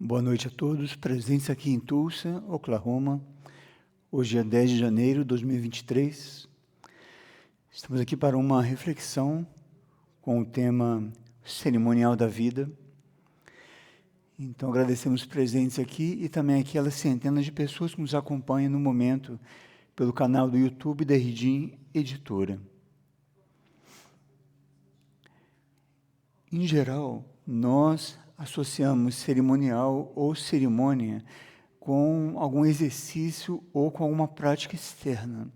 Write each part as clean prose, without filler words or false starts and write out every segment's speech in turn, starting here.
Boa noite a todos, presentes aqui em Tulsa, Oklahoma. Hoje é 10 de janeiro de 2023. Estamos aqui para uma reflexão com o tema cerimonial da vida. Então, agradecemos os presentes aqui e também aquelas centenas de pessoas que nos acompanham no momento pelo canal do YouTube da Erdim Editora. Em geral, nós associamos cerimonial ou cerimônia com algum exercício ou com alguma prática externa,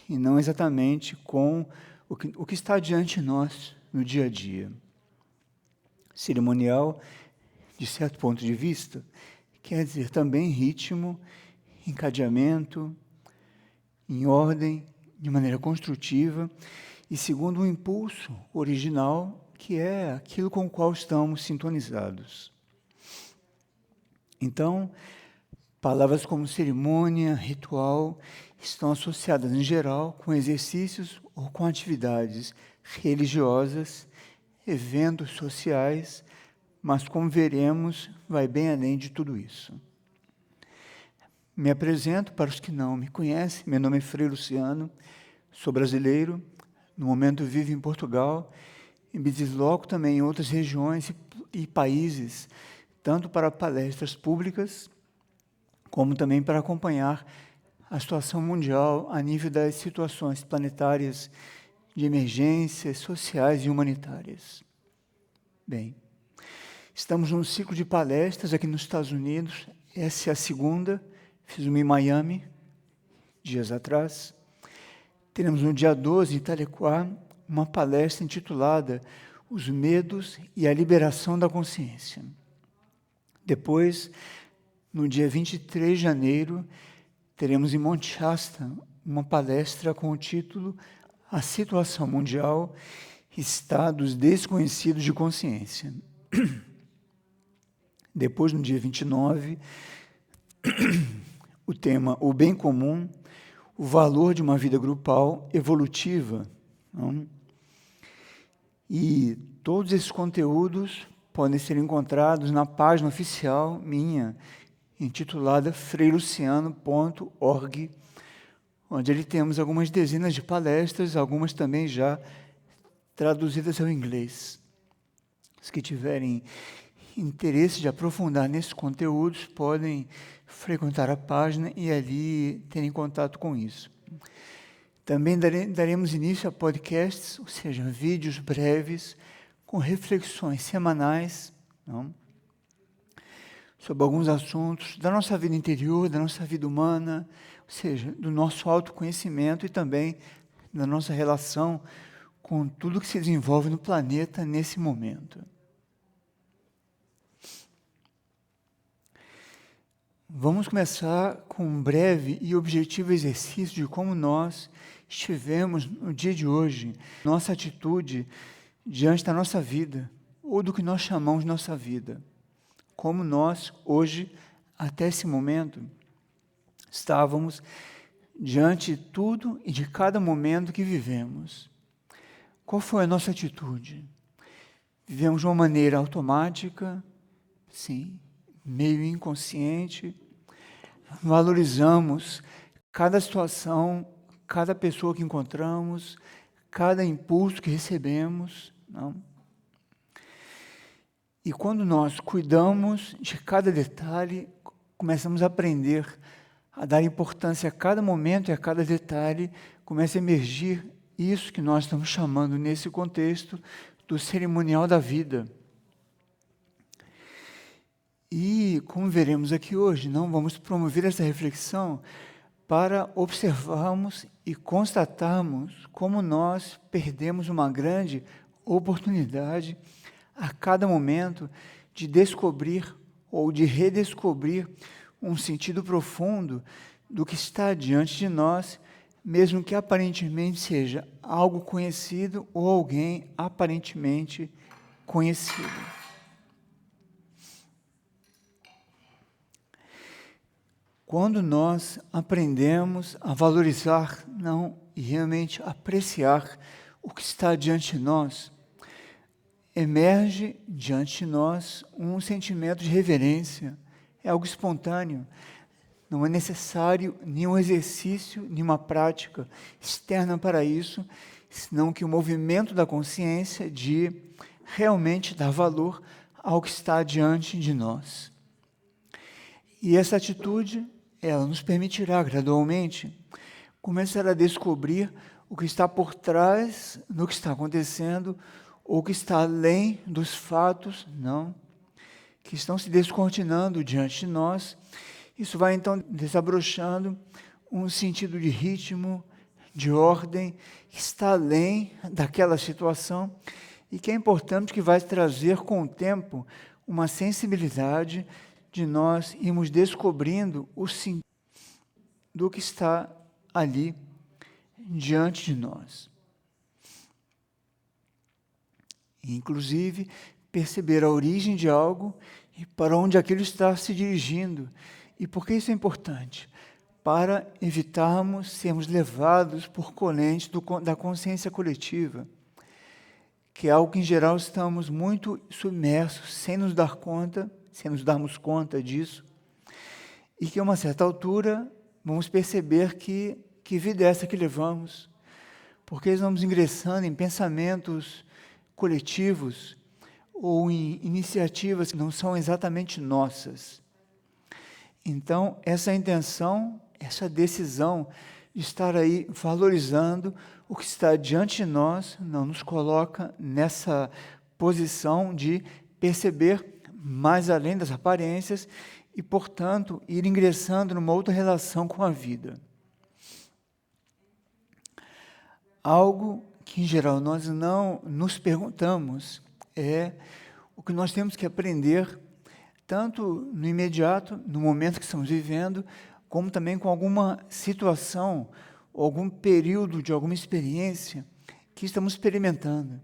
e não exatamente com o que está diante de nós no dia a dia. Cerimonial, de certo ponto de vista, quer dizer também ritmo, encadeamento, em ordem, de maneira construtiva e segundo um impulso original, que é aquilo com o qual estamos sintonizados. Então, palavras como cerimônia, ritual, estão associadas, em geral, com exercícios ou com atividades religiosas, eventos sociais, mas, como veremos, vai bem além de tudo isso. Me apresento para os que não me conhecem. Meu nome é Frei Luciano, sou brasileiro, no momento vivo em Portugal, e me desloco também em outras regiões e países, tanto para palestras públicas, como também para acompanhar a situação mundial a nível das situações planetárias de emergências sociais e humanitárias. Bem, estamos num ciclo de palestras aqui nos Estados Unidos. Essa é a segunda, fiz uma em Miami, dias atrás. Teremos no dia 12, em Italiquá, uma palestra intitulada Os Medos e a Liberação da Consciência. Depois, no dia 23 de janeiro, teremos em Monte Shasta uma palestra com o título A Situação Mundial, Estados Desconhecidos de Consciência. Depois, no dia 29, o tema O Bem Comum, o valor de uma vida grupal evolutiva. Não? E todos esses conteúdos podem ser encontrados na página oficial minha, intitulada freiluciano.org, onde ali temos algumas dezenas de palestras, algumas também já traduzidas ao inglês. Os que tiverem interesse de aprofundar nesses conteúdos podem frequentar a página e ali terem contato com isso. Também daremos início a podcasts, ou seja, vídeos breves, com reflexões semanais, não? Sobre alguns assuntos da nossa vida interior, da nossa vida humana, ou seja, do nosso autoconhecimento e também da nossa relação com tudo que se desenvolve no planeta nesse momento. Vamos começar com um breve e objetivo exercício de como nós estivemos no dia de hoje, nossa atitude diante da nossa vida, ou do que nós chamamos de nossa vida. Como nós, hoje, até esse momento, estávamos diante de tudo e de cada momento que vivemos. Qual foi a nossa atitude? Vivemos de uma maneira automática, sim, meio inconsciente, valorizamos cada situação, cada pessoa que encontramos, cada impulso que recebemos, não? E quando nós cuidamos de cada detalhe, começamos a aprender a dar importância a cada momento e a cada detalhe, começa a emergir isso que nós estamos chamando nesse contexto do cerimonial da vida. E, como veremos aqui hoje, não vamos promover essa reflexão para observarmos e constatarmos como nós perdemos uma grande oportunidade a cada momento de descobrir ou de redescobrir um sentido profundo do que está diante de nós, mesmo que aparentemente seja algo conhecido ou alguém aparentemente conhecido. Quando nós aprendemos a valorizar, não, e realmente apreciar o que está diante de nós, emerge diante de nós um sentimento de reverência. É algo espontâneo. Não é necessário nenhum exercício, nenhuma prática externa para isso, senão que o movimento da consciência de realmente dar valor ao que está diante de nós. E essa atitude, ela nos permitirá gradualmente começar a descobrir o que está por trás do que está acontecendo, ou que está além dos fatos, não, que estão se descortinando diante de nós. Isso vai então desabrochando um sentido de ritmo, de ordem, que está além daquela situação e que é importante, que vai trazer com o tempo uma sensibilidade de nós irmos descobrindo o sentido do que está ali diante de nós. Inclusive, perceber a origem de algo e para onde aquilo está se dirigindo. E por que isso é importante? Para evitarmos sermos levados por correntes da consciência coletiva, que é algo que, em geral, estamos muito submersos, sem nos darmos conta disso, e que, a uma certa altura, vamos perceber que vida é essa que levamos, porque nós vamos ingressando em pensamentos coletivos ou em iniciativas que não são exatamente nossas. Então, essa intenção, essa decisão de estar aí valorizando o que está diante de nós, não nos coloca nessa posição de perceber mais além das aparências e, portanto, ir ingressando numa outra relação com a vida. Algo que, em geral, nós não nos perguntamos é o que nós temos que aprender, tanto no imediato, no momento que estamos vivendo, como também com alguma situação, ou algum período de alguma experiência que estamos experimentando.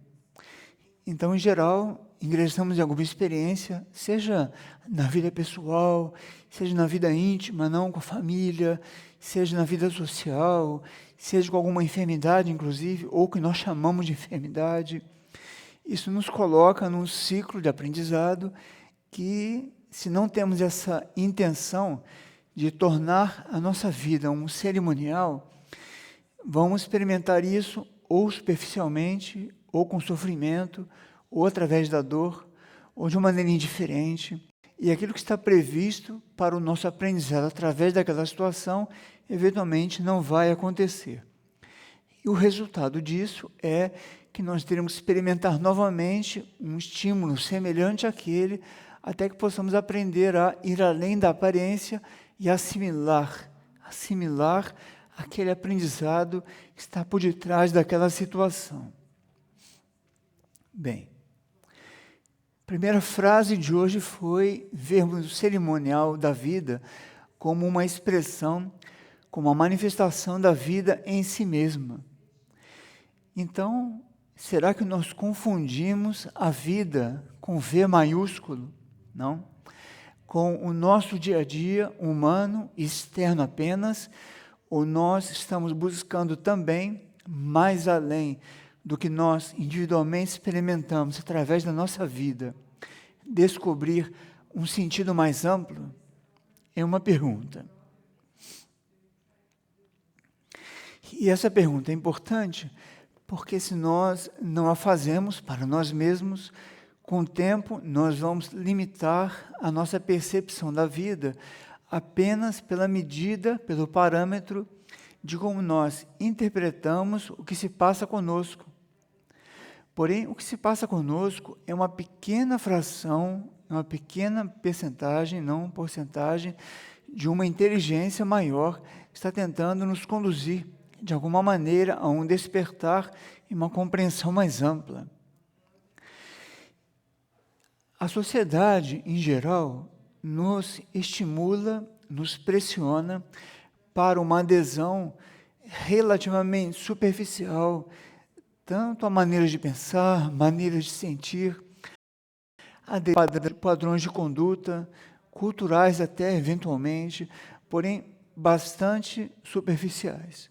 Então, em geral, ingressamos em alguma experiência, seja na vida pessoal, seja na vida íntima, não com a família, seja na vida social, seja com alguma enfermidade, inclusive, ou que nós chamamos de enfermidade. Isso nos coloca num ciclo de aprendizado que, se não temos essa intenção de tornar a nossa vida um cerimonial, vamos experimentar isso ou superficialmente, ou com sofrimento, ou através da dor, ou de uma maneira indiferente. E aquilo que está previsto para o nosso aprendizado através daquela situação, eventualmente não vai acontecer. E o resultado disso é que nós teremos que experimentar novamente um estímulo semelhante àquele, até que possamos aprender a ir além da aparência e assimilar aquele aprendizado que está por detrás daquela situação. Bem, a primeira frase de hoje foi vermos o cerimonial da vida como uma expressão, como uma manifestação da vida em si mesma. Então, será que nós confundimos a vida com V maiúsculo? Não? Com o nosso dia a dia humano, externo apenas, ou nós estamos buscando também, mais além do que nós individualmente experimentamos através da nossa vida, descobrir um sentido mais amplo? É uma pergunta. E essa pergunta é importante porque, se nós não a fazemos para nós mesmos, com o tempo nós vamos limitar a nossa percepção da vida apenas pela medida, pelo parâmetro de como nós interpretamos o que se passa conosco. Porém, o que se passa conosco é uma pequena fração, uma pequena percentagem, não porcentagem, de uma inteligência maior que está tentando nos conduzir, de alguma maneira, a um despertar e uma compreensão mais ampla. A sociedade, em geral, nos estimula, nos pressiona para uma adesão relativamente superficial, tanto a maneiras de pensar, maneiras de sentir, a padrões de conduta, culturais até, eventualmente, porém, bastante superficiais.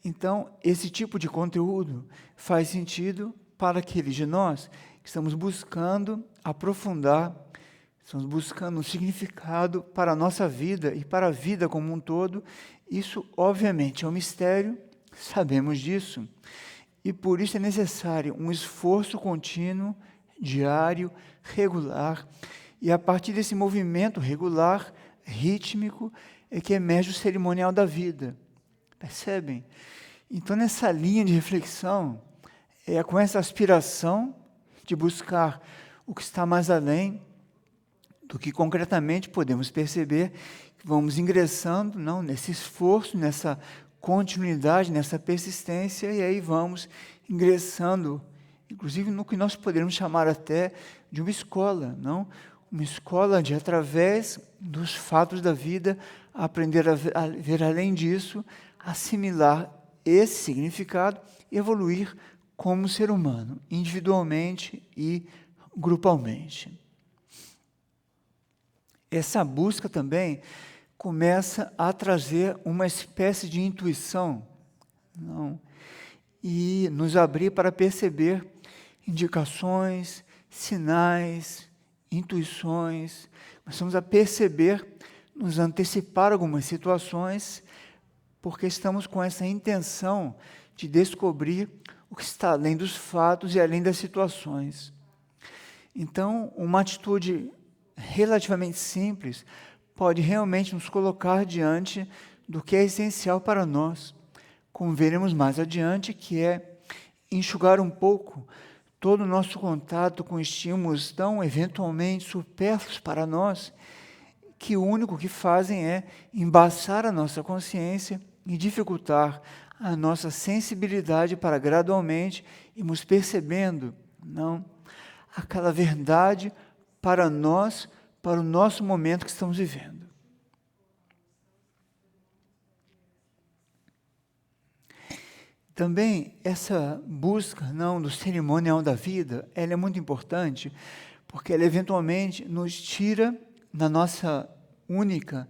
Então, esse tipo de conteúdo faz sentido para aqueles de nós estamos buscando aprofundar, estamos buscando um significado para a nossa vida e para a vida como um todo. Isso, obviamente, é um mistério, sabemos disso, e por isso é necessário um esforço contínuo, diário, regular, e a partir desse movimento regular, rítmico, é que emerge o cerimonial da vida. Percebem? Então, nessa linha de reflexão, é com essa aspiração de buscar o que está mais além do que concretamente podemos perceber, que vamos ingressando nesse esforço, nessa continuidade, nessa persistência, e aí vamos ingressando, inclusive no que nós poderíamos chamar até de uma escola, não? Uma escola de, através dos fatos da vida, aprender a ver além disso, assimilar esse significado e evoluir como ser humano, individualmente e grupalmente. Essa busca também começa a trazer uma espécie de intuição, não? E nos abrir para perceber indicações, sinais, intuições. Começamos a perceber, nos antecipar algumas situações, porque estamos com essa intenção de descobrir o que está além dos fatos e além das situações. Então, uma atitude relativamente simples pode realmente nos colocar diante do que é essencial para nós, como veremos mais adiante, que é enxugar um pouco todo o nosso contato com estímulos tão eventualmente supérfluos para nós, que o único que fazem é embaçar a nossa consciência e dificultar a nossa sensibilidade para gradualmente irmos percebendo, não, aquela verdade para nós, para o nosso momento que estamos vivendo. Também essa busca do cerimonial da vida, ela é muito importante, porque ela eventualmente nos tira da nossa única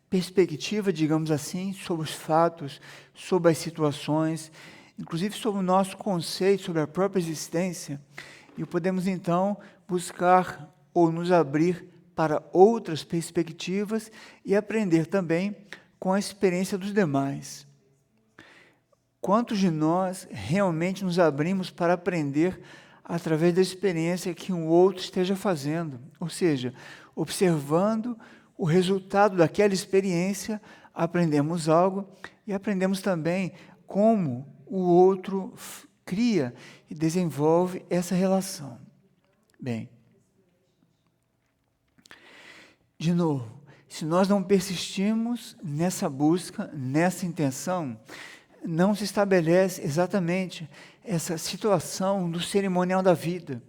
perspectiva, digamos assim, sobre os fatos, sobre as situações, inclusive sobre o nosso conceito, sobre a própria existência, e podemos então buscar ou nos abrir para outras perspectivas e aprender também com a experiência dos demais. Quantos de nós realmente nos abrimos para aprender através da experiência que um outro esteja fazendo? Ou seja, observando o resultado daquela experiência, aprendemos algo e aprendemos também como o outro cria e desenvolve essa relação. Bem, de novo, se nós não persistimos nessa busca, nessa intenção, não se estabelece exatamente essa situação do cerimonial da vida.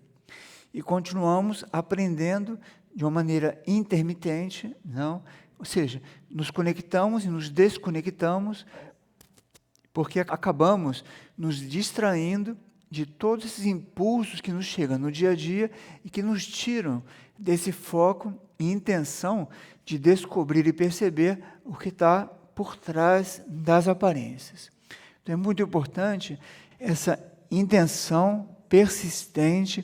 E continuamos aprendendo de uma maneira intermitente, não? Ou seja, nos conectamos e nos desconectamos, porque acabamos nos distraindo de todos esses impulsos que nos chegam no dia a dia e que nos tiram desse foco e intenção de descobrir e perceber o que está por trás das aparências. Então, é muito importante essa intenção persistente,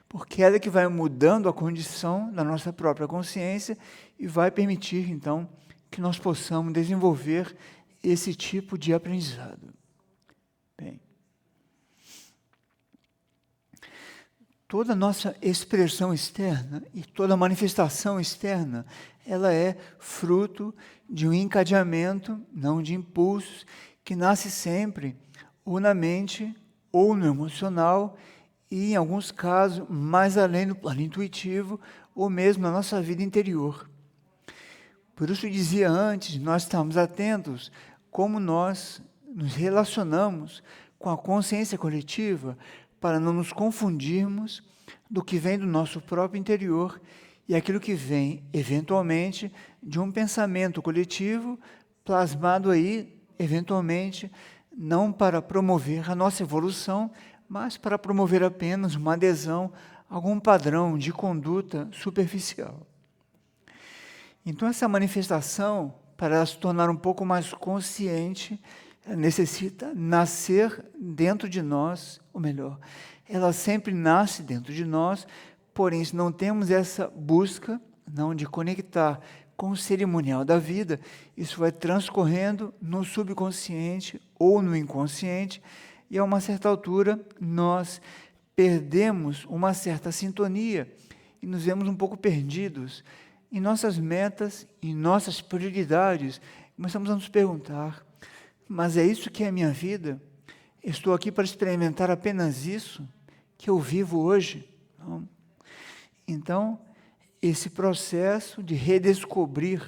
porque ela é que vai mudando a condição da nossa própria consciência e vai permitir, então, que nós possamos desenvolver esse tipo de aprendizado. Bem, toda a nossa expressão externa e toda manifestação externa, ela é fruto de um encadeamento, não de impulsos, que nasce sempre ou na mente ou no emocional e, em alguns casos, mais além do plano intuitivo ou mesmo na nossa vida interior. Por isso eu dizia antes, nós estamos atentos como nós nos relacionamos com a consciência coletiva para não nos confundirmos do que vem do nosso próprio interior e aquilo que vem, eventualmente, de um pensamento coletivo plasmado aí, eventualmente, não para promover a nossa evolução, mas para promover apenas uma adesão a algum padrão de conduta superficial. Então, essa manifestação, para ela se tornar um pouco mais consciente, ela necessita nascer dentro de nós, ou melhor, ela sempre nasce dentro de nós, porém, se não temos essa busca, não de conectar com o cerimonial da vida, isso vai transcorrendo no subconsciente ou no inconsciente, e a uma certa altura nós perdemos uma certa sintonia e nos vemos um pouco perdidos em nossas metas, em nossas prioridades. Começamos a nos perguntar, mas é isso que é a minha vida? Estou aqui para experimentar apenas isso que eu vivo hoje? Não. Então, esse processo de redescobrir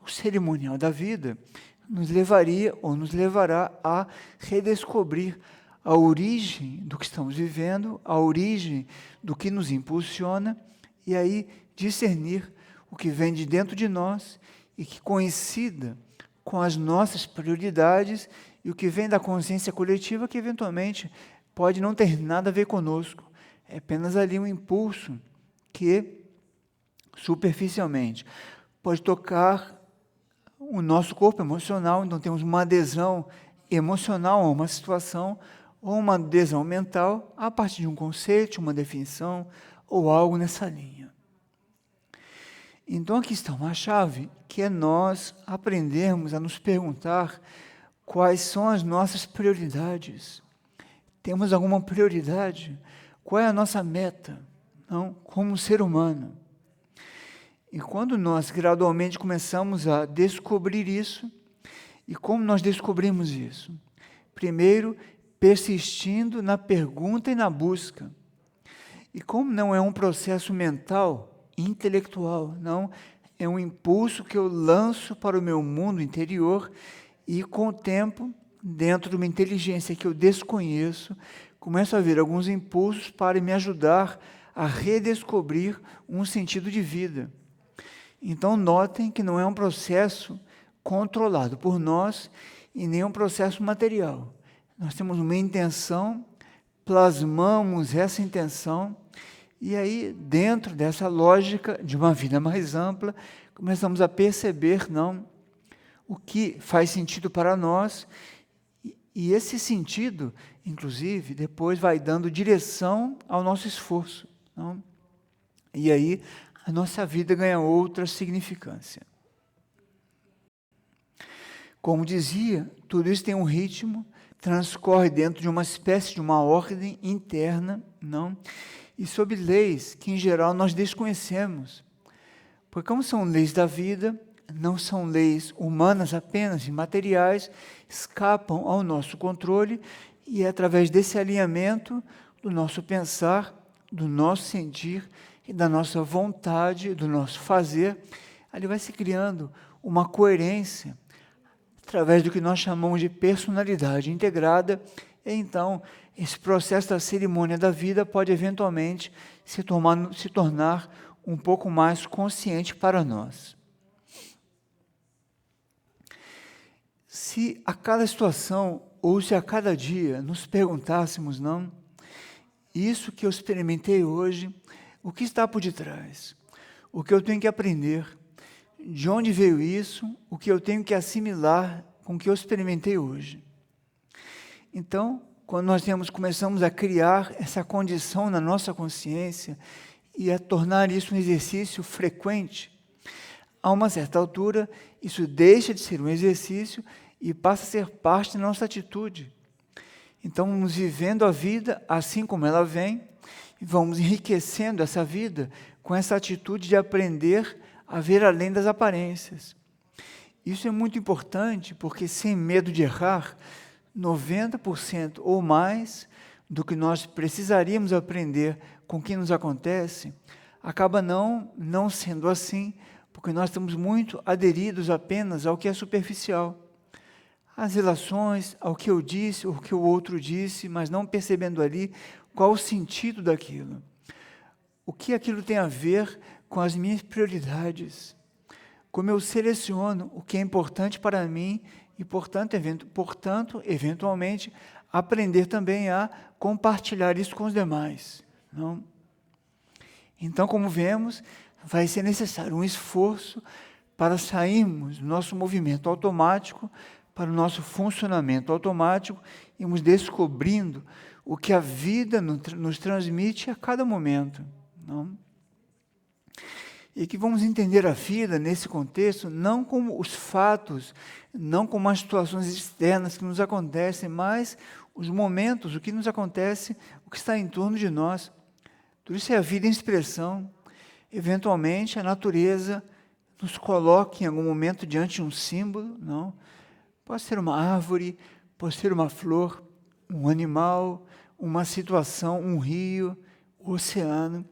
o cerimonial da vida nos levaria ou nos levará a redescobrir a origem do que estamos vivendo, a origem do que nos impulsiona, e aí discernir o que vem de dentro de nós e que coincida com as nossas prioridades e o que vem da consciência coletiva que eventualmente pode não ter nada a ver conosco. É apenas ali um impulso que, superficialmente, pode tocar o nosso corpo emocional, então temos uma adesão emocional a uma situação, ou uma adesão mental a partir de um conceito, uma definição, ou algo nessa linha. Então aqui está uma chave, que é nós aprendermos a nos perguntar quais são as nossas prioridades. Temos alguma prioridade? Qual é a nossa meta? Não, como ser humano. E quando nós gradualmente começamos a descobrir isso, e como nós descobrimos isso? Primeiro, persistindo na pergunta e na busca. E como não é um processo mental, intelectual, não, é um impulso que eu lanço para o meu mundo interior e com o tempo, dentro de uma inteligência que eu desconheço, começo a ver alguns impulsos para me ajudar a redescobrir um sentido de vida. Então, notem que não é um processo controlado por nós e nem um processo material. Nós temos uma intenção, plasmamos essa intenção, e aí, dentro dessa lógica de uma vida mais ampla, começamos a perceber, o que faz sentido para nós, e esse sentido, inclusive, depois vai dando direção ao nosso esforço. Não? E aí, a nossa vida ganha outra significância. Como dizia, tudo isso tem um ritmo, transcorre dentro de uma espécie de uma ordem interna, e sob leis que, em geral, nós desconhecemos. Porque como são leis da vida, não são leis humanas apenas, imateriais, escapam ao nosso controle, e é através desse alinhamento do nosso pensar, do nosso sentir, e da nossa vontade, do nosso fazer, ali vai se criando uma coerência, através do que nós chamamos de personalidade integrada, e então esse processo da cerimônia da vida pode eventualmente se tornar um pouco mais consciente para nós. Se a cada situação, ou se a cada dia, nos perguntássemos, isso que eu experimentei hoje, o que está por detrás? O que eu tenho que aprender? De onde veio isso? O que eu tenho que assimilar com o que eu experimentei hoje? Então, quando nós começamos a criar essa condição na nossa consciência e a tornar isso um exercício frequente, a uma certa altura, isso deixa de ser um exercício e passa a ser parte da nossa atitude. Então, vamos vivendo a vida assim como ela vem, e vamos enriquecendo essa vida com essa atitude de aprender a ver além das aparências. Isso é muito importante, porque sem medo de errar, 90% ou mais do que nós precisaríamos aprender com o que nos acontece, acaba não sendo assim, porque nós estamos muito aderidos apenas ao que é superficial. As relações, ao que eu disse, ou o que o outro disse, mas não percebendo ali qual o sentido daquilo. O que aquilo tem a ver com as minhas prioridades. Como eu seleciono o que é importante para mim e, portanto, eventualmente, aprender também a compartilhar isso com os demais. Então, como vemos, vai ser necessário um esforço para sairmos do nosso movimento automático para o nosso funcionamento automático, irmos descobrindo o que a vida nos transmite a cada momento. Não? E que vamos entender a vida nesse contexto, não como os fatos, não como as situações externas que nos acontecem, mas os momentos, o que nos acontece, o que está em torno de nós. Tudo isso é a vida em expressão. Eventualmente, a natureza nos coloca em algum momento diante de um símbolo, não? Pode ser uma árvore, pode ser uma flor, um animal, uma situação, um rio, um oceano.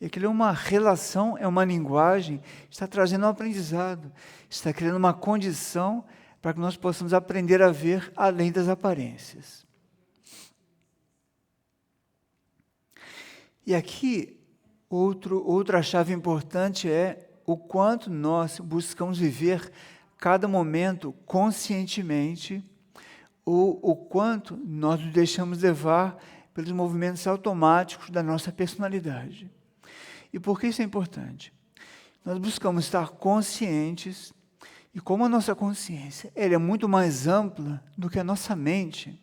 E aquilo é uma relação, é uma linguagem, está trazendo um aprendizado, está criando uma condição para que nós possamos aprender a ver além das aparências. E aqui, outra chave importante é o quanto nós buscamos viver cada momento conscientemente, ou o quanto nós nos deixamos levar pelos movimentos automáticos da nossa personalidade. E por que isso é importante? Nós buscamos estar conscientes, e como a nossa consciência ela é muito mais ampla do que a nossa mente,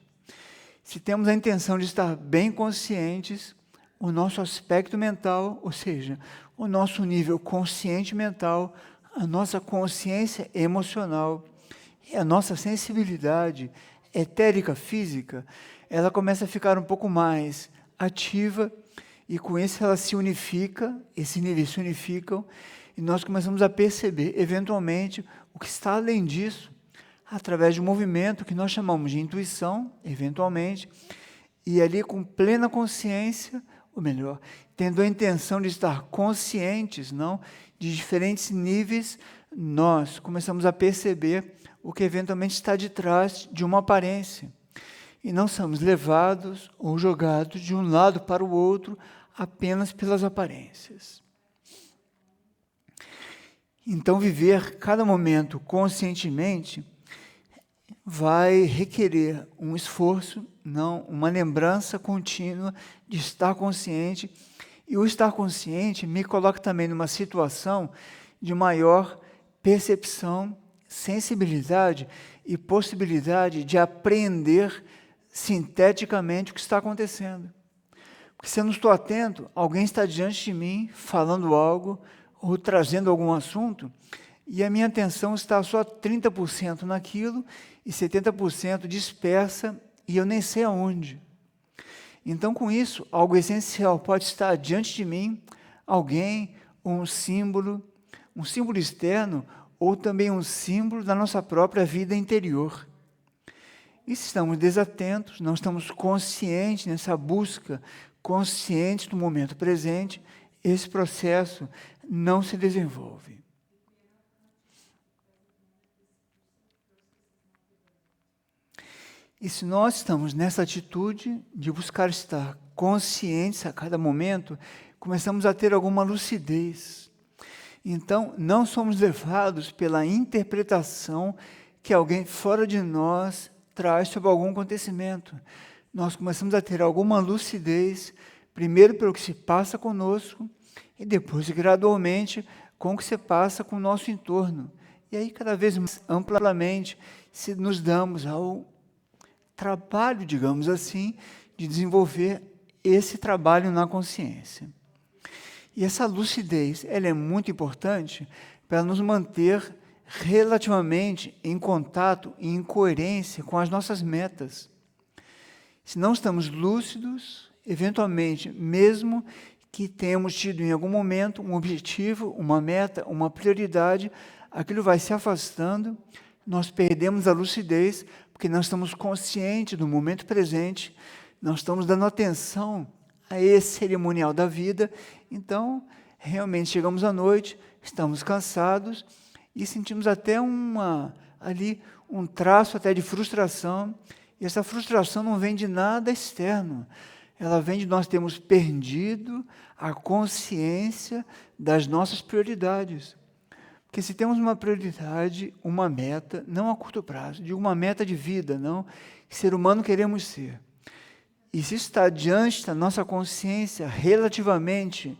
se temos a intenção de estar bem conscientes, o nosso aspecto mental, ou seja, o nosso nível consciente mental, a nossa consciência emocional e a nossa sensibilidade etérica física, ela começa a ficar um pouco mais ativa e com isso ela se unifica, esses níveis se unificam e nós começamos a perceber, eventualmente, o que está além disso, através de um movimento que nós chamamos de intuição, eventualmente, e ali com plena consciência, ou melhor, tendo a intenção de estar conscientes, não, de diferentes níveis, nós começamos a perceber o que eventualmente está de trás de uma aparência. E não somos levados ou jogados de um lado para o outro apenas pelas aparências. Então, viver cada momento conscientemente vai requerer um esforço, não, uma lembrança contínua de estar consciente. E o estar consciente me coloca também numa situação de maior percepção, sensibilidade e possibilidade de aprender sinteticamente o que está acontecendo. Porque se eu não estou atento, alguém está diante de mim, falando algo, ou trazendo algum assunto, e a minha atenção está só 30% naquilo, e 70% dispersa, e eu nem sei aonde. Então, com isso, algo essencial pode estar diante de mim, alguém, ou um símbolo externo, ou também um símbolo da nossa própria vida interior. E se estamos desatentos, não estamos conscientes nessa busca, conscientes do momento presente, esse processo não se desenvolve. E se nós estamos nessa atitude de buscar estar conscientes a cada momento, começamos a ter alguma lucidez. Então, não somos levados pela interpretação que alguém fora de nós traz sobre algum acontecimento. Nós começamos a ter alguma lucidez, primeiro pelo que se passa conosco, e depois, gradualmente, com o que se passa com o nosso entorno. E aí, cada vez mais amplamente, se nos damos ao trabalho, digamos assim, de desenvolver esse trabalho na consciência. E essa lucidez, ela é muito importante para nos manter relativamente em contato e em coerência com as nossas metas. Se não estamos lúcidos, eventualmente, mesmo que tenhamos tido em algum momento um objetivo, uma meta, uma prioridade, aquilo vai se afastando, nós perdemos a lucidez, porque não estamos conscientes do momento presente, não estamos dando atenção a esse cerimonial da vida, então, realmente chegamos à noite, estamos cansados e sentimos até ali um traço até de frustração, e essa frustração não vem de nada externo, ela vem de nós termos perdido a consciência das nossas prioridades. Porque se temos uma prioridade, uma meta, não a curto prazo, de uma meta de vida, não, que ser humano queremos ser. E se está diante da nossa consciência relativamente,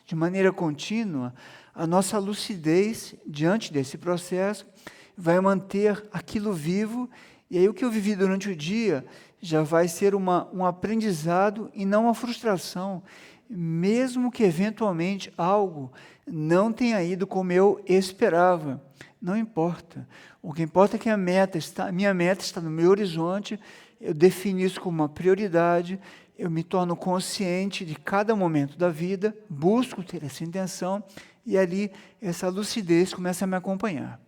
de maneira contínua, a nossa lucidez diante desse processo vai manter aquilo vivo, e aí o que eu vivi durante o dia já vai ser um aprendizado e não uma frustração, mesmo que eventualmente algo não tenha ido como eu esperava. Não importa. O que importa é que a minha meta está no meu horizonte, eu defino isso como uma prioridade, eu me torno consciente de cada momento da vida, busco ter essa intenção, e ali essa lucidez começa a me acompanhar.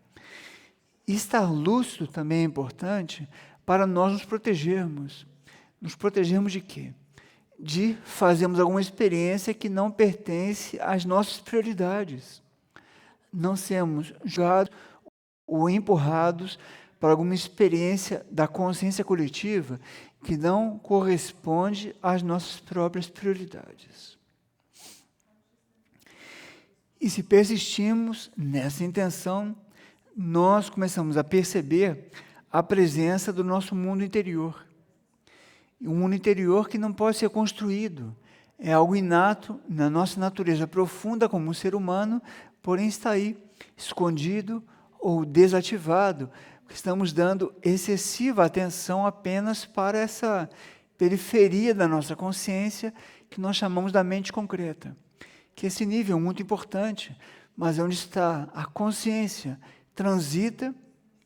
E estar lúcido também é importante para nós nos protegermos. Nos protegermos de quê? De fazermos alguma experiência que não pertence às nossas prioridades. Não sermos julgados ou empurrados para alguma experiência da consciência coletiva que não corresponde às nossas próprias prioridades. E se persistimos nessa intenção, nós começamos a perceber a presença do nosso mundo interior. Um mundo interior que não pode ser construído. É algo inato na nossa natureza profunda como um ser humano, porém está aí, escondido ou desativado. Estamos dando excessiva atenção apenas para essa periferia da nossa consciência, que nós chamamos da mente concreta. Que esse nível é muito importante, mas é onde está a consciência, transita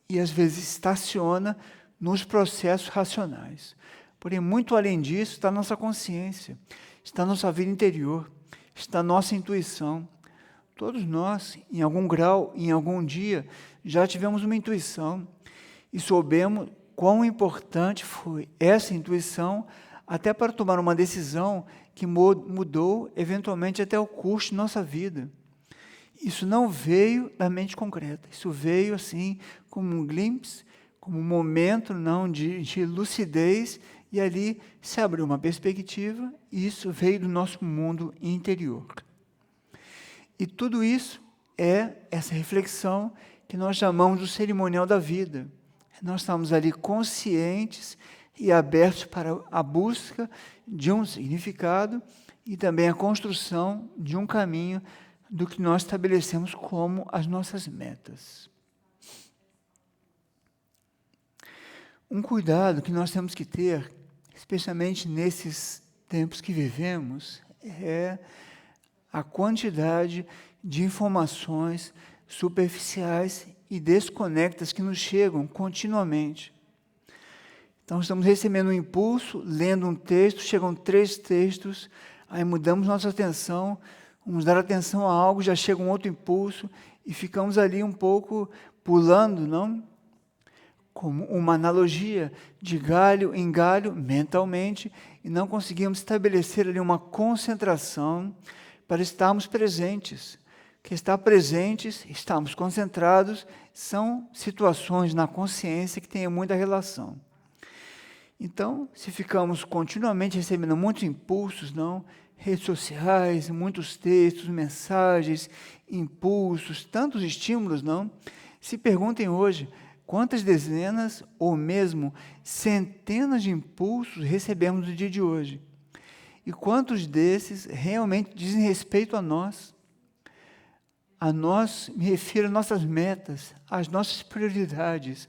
e às vezes estaciona nos processos racionais. Porém, muito além disso, está a nossa consciência, está a nossa vida interior, está a nossa intuição. Todos nós, em algum grau, em algum dia, já tivemos uma intuição e soubemos quão importante foi essa intuição até para tomar uma decisão que mudou, eventualmente, até o curso de nossa vida. Isso não veio da mente concreta, isso veio assim como um glimpse, como um momento não, de lucidez, e ali se abriu uma perspectiva, e isso veio do nosso mundo interior. E tudo isso é essa reflexão que nós chamamos do cerimonial da vida. Nós estamos ali conscientes e abertos para a busca de um significado e também a construção de um caminho do que nós estabelecemos como as nossas metas. Um cuidado que nós temos que ter, especialmente nesses tempos que vivemos, é a quantidade de informações superficiais e desconectas que nos chegam continuamente. Então, estamos recebendo um impulso, lendo um texto, chegam 3 textos, aí mudamos nossa atenção, vamos dar atenção a algo, já chega um outro impulso, e ficamos ali um pouco pulando, não? Como uma analogia de galho em galho, mentalmente, e não conseguimos estabelecer ali uma concentração para estarmos presentes. Que estar presentes, estarmos concentrados, são situações na consciência que têm muita relação. Então, se ficamos continuamente recebendo muitos impulsos, não? Redes sociais, muitos textos, mensagens, impulsos, tantos estímulos, não? Se perguntem hoje, quantas dezenas ou mesmo centenas de impulsos recebemos no dia de hoje? E quantos desses realmente dizem respeito a nós? A nós, me refiro às nossas metas, às nossas prioridades,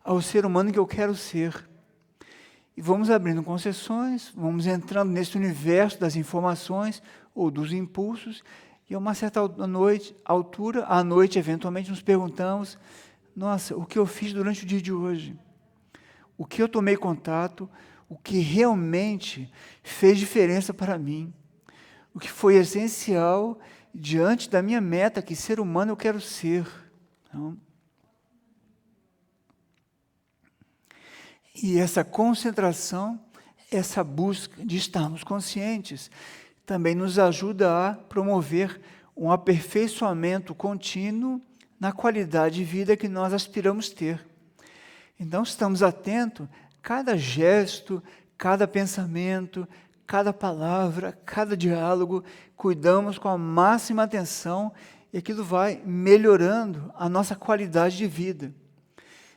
ao ser humano que eu quero ser. E vamos abrindo concessões, vamos entrando nesse universo das informações ou dos impulsos, e a uma certa altura, à noite, eventualmente, nos perguntamos, nossa, o que eu fiz durante o dia de hoje? O que eu tomei contato? O que realmente fez diferença para mim? O que foi essencial diante da minha meta, que ser humano eu quero ser? Não? E essa concentração, essa busca de estarmos conscientes, também nos ajuda a promover um aperfeiçoamento contínuo na qualidade de vida que nós aspiramos ter. Então, estamos atentos a cada gesto, cada pensamento, cada palavra, cada diálogo, cuidamos com a máxima atenção e aquilo vai melhorando a nossa qualidade de vida.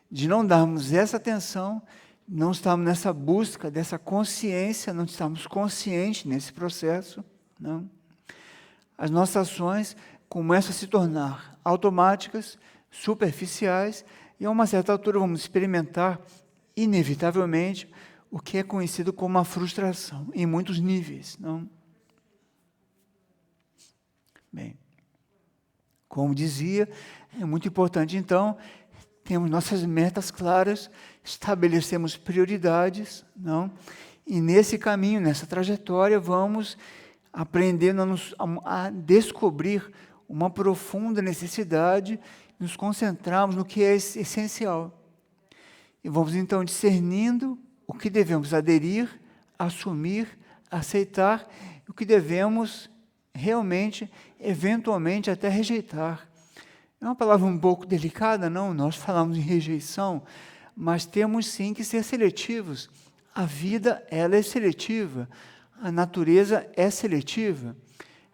De não darmos essa atenção, não estamos nessa busca dessa consciência, não estamos conscientes nesse processo, não. As nossas ações começam a se tornar automáticas, superficiais, E a uma certa altura vamos experimentar, inevitavelmente, o que é conhecido como a frustração, em muitos níveis, não? Bem, como dizia, é muito importante, então, temos nossas metas claras, estabelecemos prioridades, não? E nesse caminho, nessa trajetória, vamos aprendendo a descobrir uma profunda necessidade, nos concentrarmos no que é essencial. E vamos, então, discernindo o que devemos aderir, assumir, aceitar, o que devemos realmente, eventualmente, até rejeitar. É uma palavra um pouco delicada, não? Nós falamos em rejeição, mas temos sim que ser seletivos. A vida, ela é seletiva. A natureza é seletiva.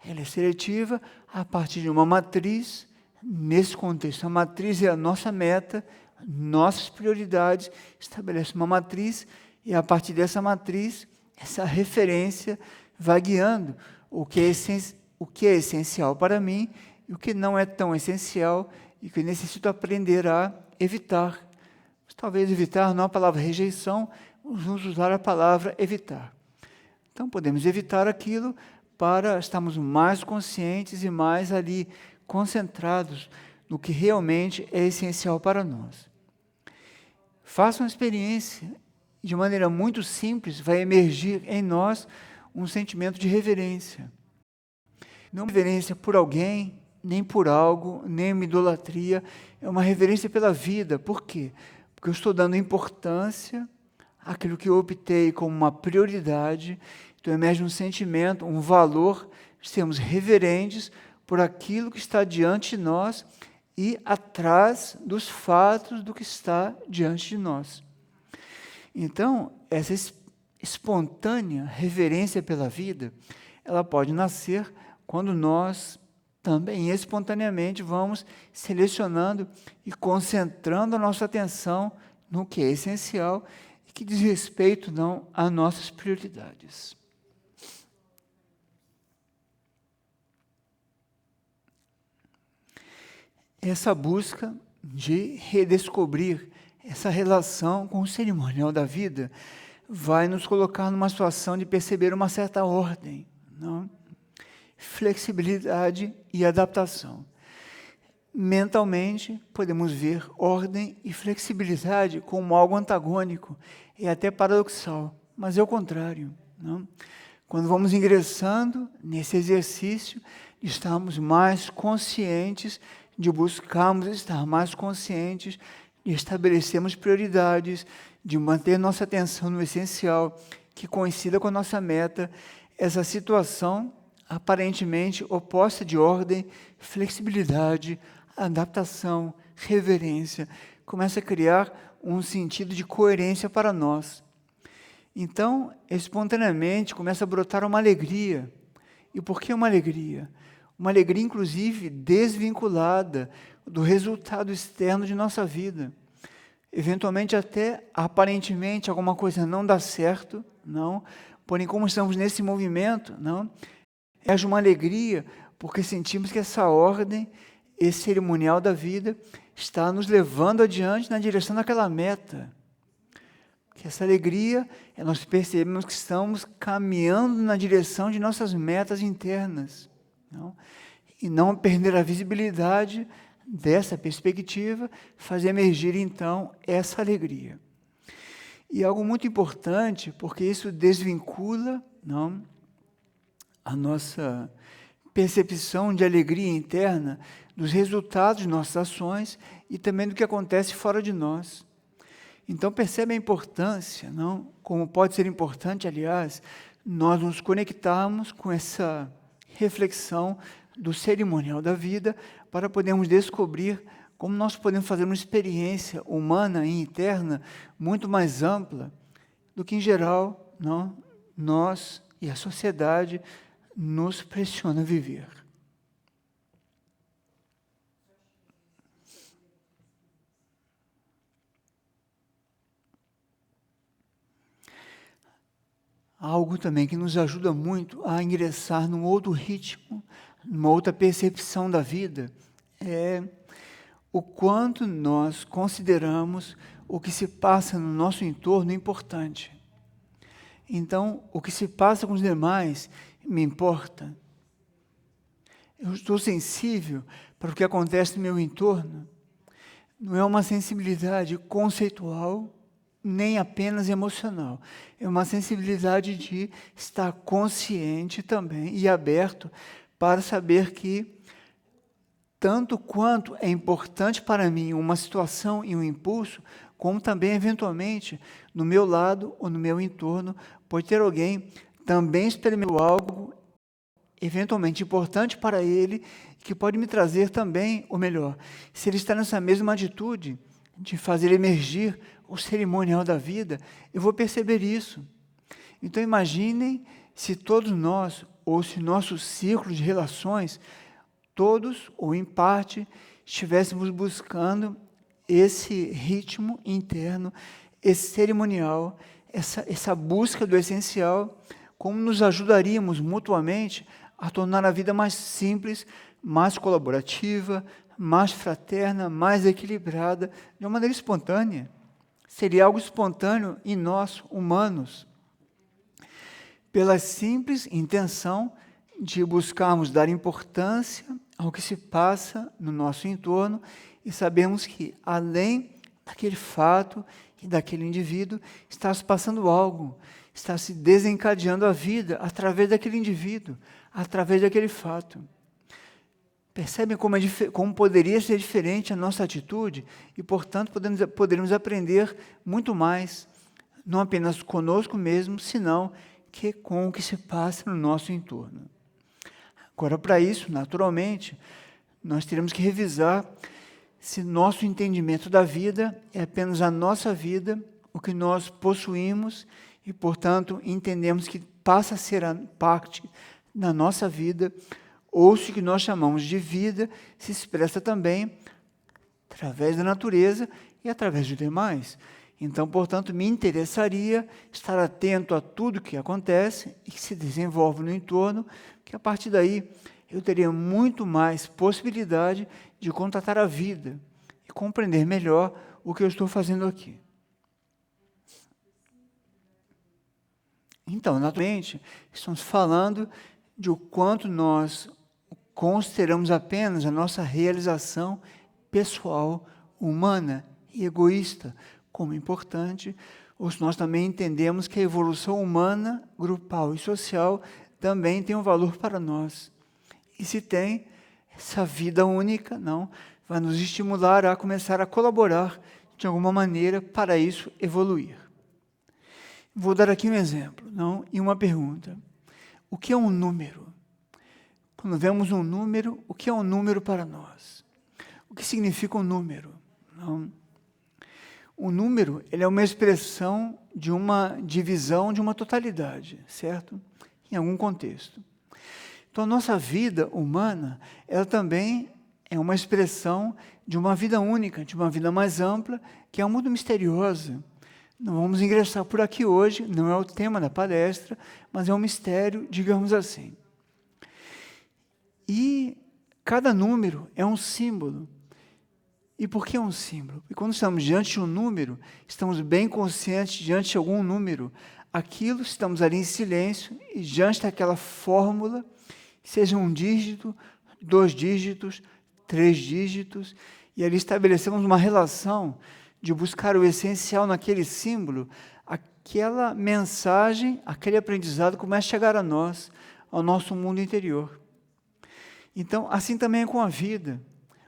Ela é seletiva a partir de uma matriz. Nesse contexto, a matriz é a nossa meta, nossas prioridades, estabelece uma matriz, e a partir dessa matriz, essa referência vai guiando o que é essencial para mim e o que não é tão essencial e que eu necessito aprender a evitar. Talvez evitar não a palavra rejeição, vamos usar a palavra evitar. Então, podemos evitar aquilo para estarmos mais conscientes e mais ali concentrados no que realmente é essencial para nós. Faça uma experiência, de maneira muito simples, vai emergir em nós um sentimento de reverência. Não reverência por alguém, nem por algo, nem uma idolatria, é uma reverência pela vida. Por quê? Porque eu estou dando importância àquilo que eu optei como uma prioridade, então emerge um sentimento, um valor, de sermos reverentes por aquilo que está diante de nós e atrás dos fatos do que está diante de nós. Então, essa espontânea reverência pela vida, ela pode nascer quando nós também espontaneamente vamos selecionando e concentrando a nossa atenção no que é essencial e que diz respeito não às nossas prioridades. Essa busca de redescobrir essa relação com o cerimonial da vida vai nos colocar numa situação de perceber uma certa ordem, não? Flexibilidade e adaptação. Mentalmente, podemos ver ordem e flexibilidade como algo antagônico e até paradoxal, mas é o contrário, não? Quando vamos ingressando nesse exercício, estamos mais conscientes de buscarmos estar mais conscientes, de estabelecermos prioridades, de manter nossa atenção no essencial, que coincida com a nossa meta. Essa situação, aparentemente oposta de ordem, flexibilidade, adaptação, reverência, começa a criar um sentido de coerência para nós. Então, espontaneamente, começa a brotar uma alegria. E por que uma alegria? Uma alegria, inclusive, desvinculada do resultado externo de nossa vida. Eventualmente, até, aparentemente, alguma coisa não dá certo, não. Porém, como estamos nesse movimento, não, é uma alegria, porque sentimos que essa ordem, esse cerimonial da vida, está nos levando adiante na direção daquela meta. Que essa alegria, nós percebemos que estamos caminhando na direção de nossas metas internas. Não? E não perder a visibilidade dessa perspectiva, fazer emergir, então, essa alegria. E algo muito importante, porque isso desvincula, não, a nossa percepção de alegria interna dos resultados de nossas ações e também do que acontece fora de nós. Então, percebe a importância, não? Como pode ser importante, aliás, nós nos conectarmos com essa reflexão do cerimonial da vida para podermos descobrir como nós podemos fazer uma experiência humana e interna muito mais ampla do que, em geral, não, nós e a sociedade nos pressiona a viver. Algo também que nos ajuda muito a ingressar num outro ritmo, numa outra percepção da vida, é o quanto nós consideramos o que se passa no nosso entorno importante. Então, o que se passa com os demais me importa. Eu estou sensível para o que acontece no meu entorno. Não é uma sensibilidade conceitual, nem apenas emocional. É uma sensibilidade de estar consciente também e aberto para saber que, tanto quanto é importante para mim uma situação e um impulso, como também, eventualmente, no meu lado ou no meu entorno, pode ter alguém também experimentou algo eventualmente importante para ele, que pode me trazer também o melhor. Se ele está nessa mesma atitude de fazer emergir o cerimonial da vida, eu vou perceber isso. Então imaginem se todos nós, ou se nosso círculo de relações, todos, ou em parte, estivéssemos buscando esse ritmo interno, esse cerimonial, essa busca do essencial, como nos ajudaríamos mutuamente a tornar a vida mais simples, mais colaborativa, mais fraterna, mais equilibrada, de uma maneira espontânea. Seria algo espontâneo em nós, humanos, pela simples intenção de buscarmos dar importância ao que se passa no nosso entorno e sabemos que, além daquele fato e daquele indivíduo, está se passando algo, está se desencadeando a vida através daquele indivíduo, através daquele fato. Percebem como poderia ser diferente a nossa atitude e, portanto, poderemos aprender muito mais, não apenas conosco mesmo, senão que com o que se passa no nosso entorno. Agora, para isso, naturalmente, nós teremos que revisar se nosso entendimento da vida é apenas a nossa vida, o que nós possuímos e, portanto, entendemos que passa a ser a parte da nossa vida, ou se o que nós chamamos de vida se expressa também através da natureza e através dos demais. Então, portanto, me interessaria estar atento a tudo que acontece e que se desenvolve no entorno, que a partir daí eu teria muito mais possibilidade de contatar a vida e compreender melhor o que eu estou fazendo aqui. Então, naturalmente, estamos falando de o quanto nós consideramos apenas a nossa realização pessoal, humana e egoísta como importante, ou se nós também entendemos que a evolução humana, grupal e social também tem um valor para nós. E se tem, essa vida única, não, vai nos estimular a começar a colaborar de alguma maneira para isso evoluir. Vou dar aqui um exemplo, não, e uma pergunta. O que é um número? Quando vemos um número, o que é um número para nós? O que significa um número? Não. O número, ele é uma expressão de uma divisão de uma totalidade, certo? Em algum contexto. Então, a nossa vida humana, ela também é uma expressão de uma vida única, de uma vida mais ampla, que é muito misteriosa. Não vamos ingressar por aqui hoje, não é o tema da palestra, mas é um mistério, digamos assim. E cada número é um símbolo. E por que um símbolo? Porque quando estamos diante de um número, estamos bem conscientes diante de algum número. Aquilo, estamos ali em silêncio, e diante daquela fórmula, seja um dígito, 2 dígitos, 3 dígitos, e ali estabelecemos uma relação de buscar o essencial naquele símbolo, aquela mensagem, aquele aprendizado começa a chegar a nós, ao nosso mundo interior. Então, assim também é com a vida.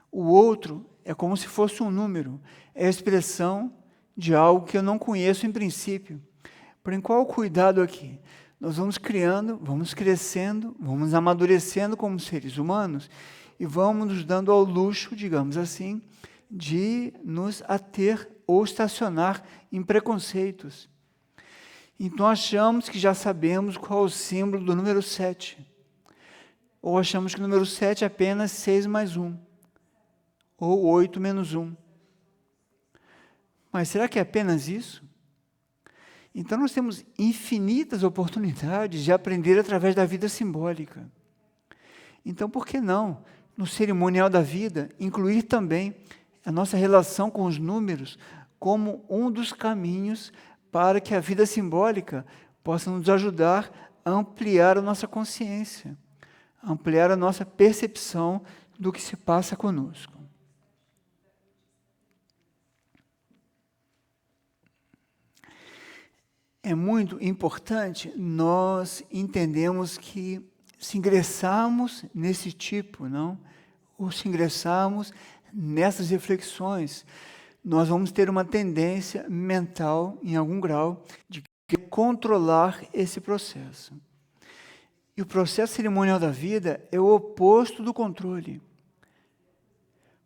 O outro é como se fosse um número, é a expressão de algo que eu não conheço em princípio. Porém, qual o cuidado aqui? Nós vamos criando, vamos crescendo, vamos amadurecendo como seres humanos e vamos nos dando ao luxo, digamos assim, de nos ater ou estacionar em preconceitos. Então, achamos que já sabemos qual é o símbolo do número 7. Ou achamos que o número 7 é apenas 6 mais 1. Ou 8 menos 1. Mas será que é apenas isso? Então, nós temos infinitas oportunidades de aprender através da vida simbólica. Então, por que não, no cerimonial da vida, incluir também a nossa relação com os números como um dos caminhos para que a vida simbólica possa nos ajudar a ampliar a nossa consciência, ampliar a nossa percepção do que se passa conosco. É muito importante nós entendermos que se ingressarmos nesse tipo, ou se ingressarmos nessas reflexões, nós vamos ter uma tendência mental, em algum grau, de controlar esse processo. E o processo cerimonial da vida é o oposto do controle.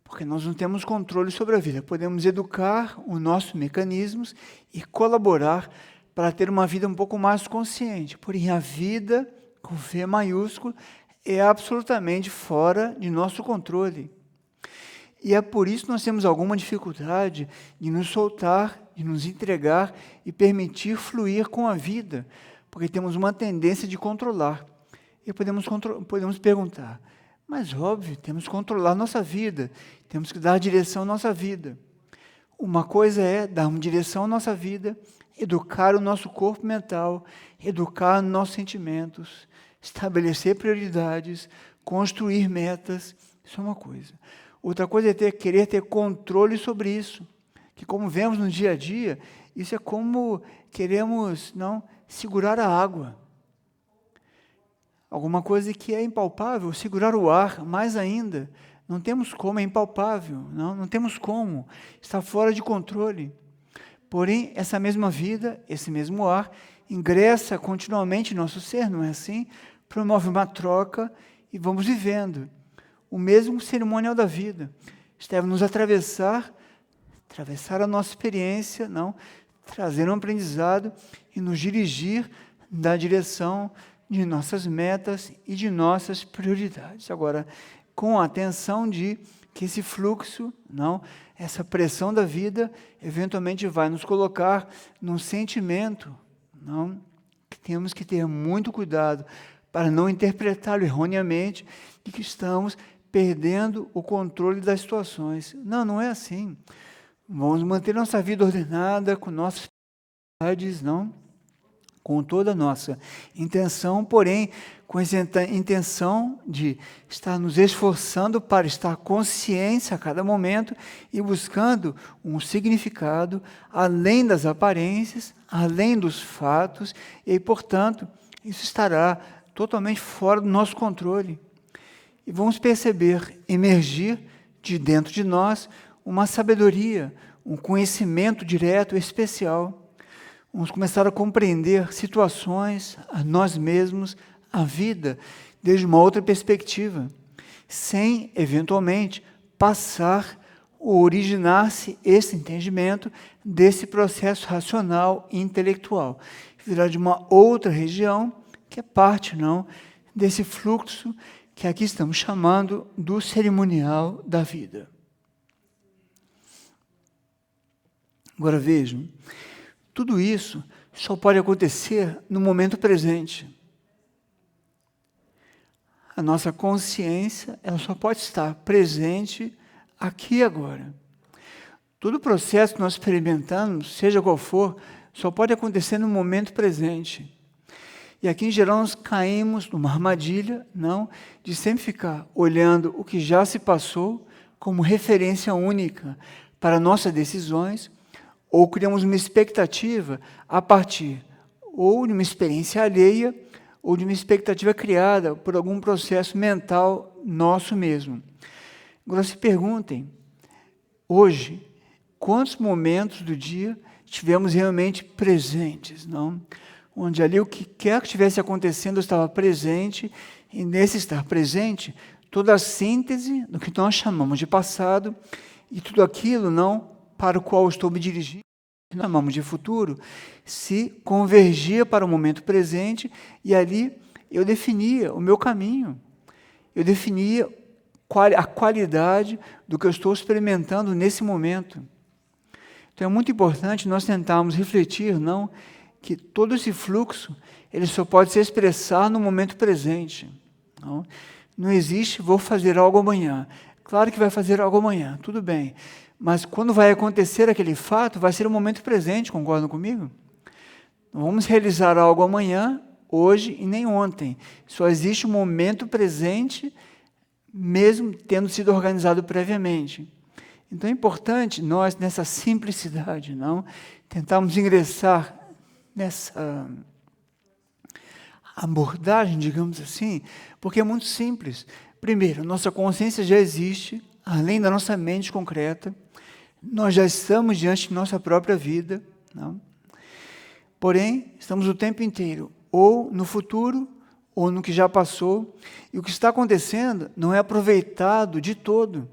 Porque nós não temos controle sobre a vida. Podemos educar os nossos mecanismos e colaborar para ter uma vida um pouco mais consciente. Porém, a vida, com V maiúsculo, é absolutamente fora de nosso controle. E é por isso que nós temos alguma dificuldade de nos soltar, de nos entregar e permitir fluir com a vida, porque temos uma tendência de controlar. E podemos perguntar, mas óbvio, temos que controlar nossa vida, temos que dar direção à nossa vida. Uma coisa é darmos direção à nossa vida, educar o nosso corpo mental, educar nossos sentimentos, estabelecer prioridades, construir metas, isso é uma coisa. Outra coisa é querer ter controle sobre isso, que como vemos no dia a dia, isso é como queremos segurar a água. Alguma coisa que é impalpável, segurar o ar, mais ainda, não temos como, é impalpável, não temos como, está fora de controle. Porém, essa mesma vida, esse mesmo ar, ingressa continuamente no nosso ser, não é assim? Promove uma troca e vamos vivendo. O mesmo cerimonial da vida. Deve nos atravessar a nossa experiência, trazer um aprendizado e nos dirigir na direção de nossas metas e de nossas prioridades. Agora, com a atenção de que esse fluxo, essa pressão da vida, eventualmente vai nos colocar num sentimento, que temos que ter muito cuidado para não interpretá-lo erroneamente de que estamos perdendo o controle das situações. Não é assim. Vamos manter nossa vida ordenada, com nossas prioridades, com toda a nossa intenção, porém, com essa intenção de estar nos esforçando para estar consciência a cada momento e buscando um significado além das aparências, além dos fatos, e, portanto, isso estará totalmente fora do nosso controle. E vamos perceber emergir de dentro de nós uma sabedoria, um conhecimento direto, especial. Vamos começar a compreender situações, a nós mesmos, a vida, desde uma outra perspectiva, sem, eventualmente, passar ou originar-se esse entendimento desse processo racional e intelectual. Virá de uma outra região, que é parte, desse fluxo que aqui estamos chamando do cerimonial da vida. Agora vejam, tudo isso só pode acontecer no momento presente. A nossa consciência, ela só pode estar presente aqui e agora. Todo o processo que nós experimentamos, seja qual for, só pode acontecer no momento presente. E aqui, em geral, nós caímos numa armadilha, de sempre ficar olhando o que já se passou como referência única para nossas decisões, ou criamos uma expectativa a partir ou de uma experiência alheia, ou de uma expectativa criada por algum processo mental nosso mesmo. Agora, se perguntem, hoje, quantos momentos do dia tivemos realmente presentes, onde ali o que quer que estivesse acontecendo estava presente, e nesse estar presente, toda a síntese do que nós chamamos de passado, e tudo aquilo para o qual estou me dirigindo, que nós chamamos de futuro, se convergia para o momento presente, e ali eu definia o meu caminho, eu definia a qualidade do que eu estou experimentando nesse momento. Então é muito importante nós tentarmos refletir, que todo esse fluxo, ele só pode se expressar no momento presente. Não existe, vou fazer algo amanhã. Claro que vai fazer algo amanhã, tudo bem. Mas quando vai acontecer aquele fato, vai ser um momento presente, concordam comigo? Não vamos realizar algo amanhã, hoje e nem ontem. Só existe um momento presente, mesmo tendo sido organizado previamente. Então é importante nós, nessa simplicidade, não tentarmos ingressar nessa abordagem, digamos assim, porque é muito simples. Primeiro, nossa consciência já existe, além da nossa mente concreta, nós já estamos diante de nossa própria vida, não? Porém, estamos o tempo inteiro, ou no futuro, ou no que já passou, e o que está acontecendo não é aproveitado de todo.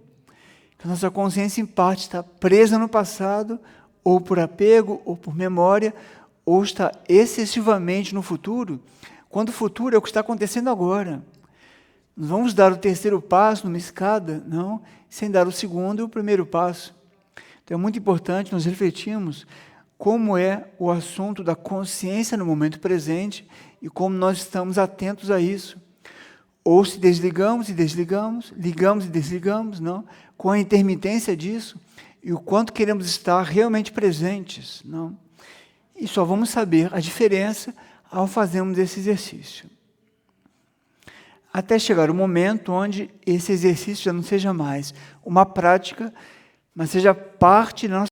A nossa consciência, em parte, está presa no passado, ou por apego, ou por memória, ou está excessivamente no futuro, quando o futuro é o que está acontecendo agora. Nós vamos dar o terceiro passo numa escada, não, sem dar o segundo e o primeiro passo. Então é muito importante nós refletirmos como é o assunto da consciência no momento presente e como nós estamos atentos a isso. Ou se desligamos e desligamos, ligamos e desligamos, não? Com a intermitência disso e o quanto queremos estar realmente presentes, não? E só vamos saber a diferença ao fazermos esse exercício. Até chegar o momento onde esse exercício já não seja mais uma prática, mas seja parte da nossa